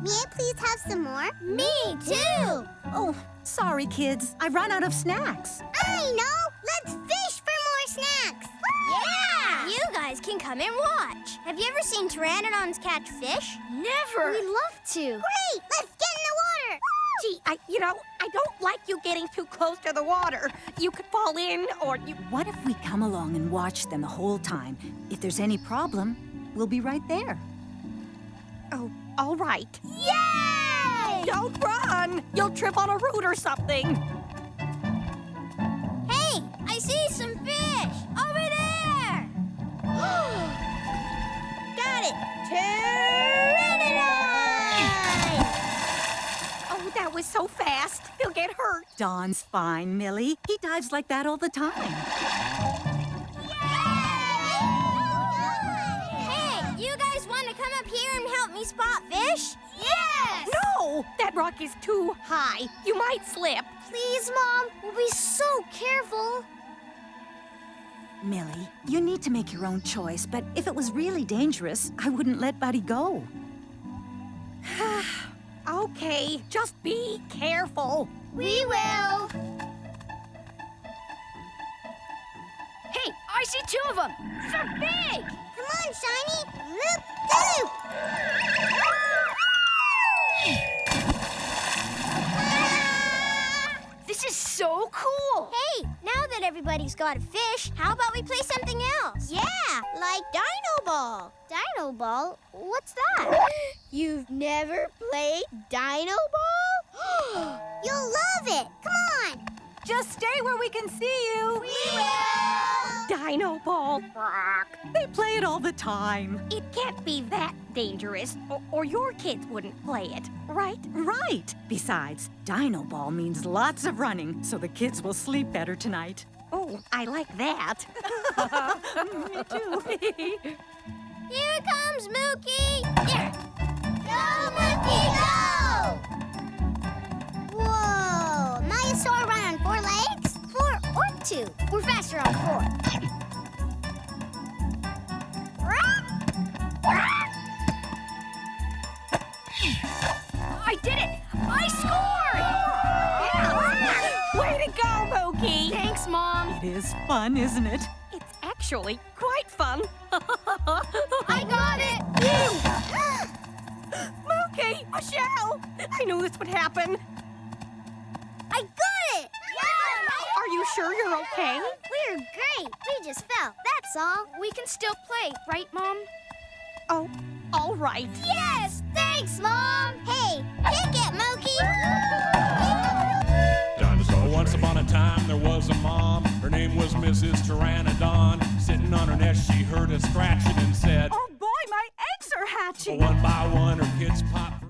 May I please have some more? Me too! Oh, sorry, kids. I ran out of snacks. I know! Let's fish for more snacks! Yeah! You guys can come and watch. Have you ever seen pteranodons catch fish? Never! We'd love to. Great! Let's get in the water! Gee, I don't like you getting too close to the water. You could fall in, or you... What if we come along and watch them the whole time? If there's any problem, we'll be right there. Oh, all right. Yay! Don't run! You'll trip on a root or something. Hey, I see some fish! Over there! Got it! Pteranodon! Oh, that was so fast. He'll get hurt. Don's fine, Millie. He dives like that all the time. Hey, you guys want to come up here and help me spot fish? Yes! No! That rock is too high. You might slip. Please, Mom. We'll be so careful. Millie, you need to make your own choice, but if it was really dangerous, I wouldn't let Buddy go. Okay, just be careful. We will. Hey, I see two of them. They're big. Come on, Shiny! Loop, loop! This is so cool. Hey, now that everybody's got a fish, how about we play something else? Yeah, like Dino Ball. Dino Ball? What's that? You've never played Dino Ball? You'll love it! Come on! Just stay where we can see you. We will! Dino ball. They play it all the time. It can't be that dangerous, or your kids wouldn't play it, right? Right. Besides, Dino Ball means lots of running, so the kids will sleep better tonight. Oh, I like that. Me too. Here comes Mookie! There! Go, Mookie, go! Whoa! Maiasaurus run on 4 legs? 4 or 2? We're faster on 4. I did it. I scored. Way to go, Mookie! Thanks, Mom. It is fun, isn't it? It's actually quite fun. I got it! Mookie! Michelle! I knew this would happen. I got it! Yeah! Are you sure you're okay? We're great. We just fell. That's all. We can still play, right, Mom? Oh, all right. Yes! Thanks, Mom! Hey, kick it, Mookie! Dinosaur. Once upon a time, there was a mom. Her name was Mrs. Pteranodon. Sitting on her nest, she heard a scratching and said, Oh boy, my eggs are hatching. one by one, her kids popped.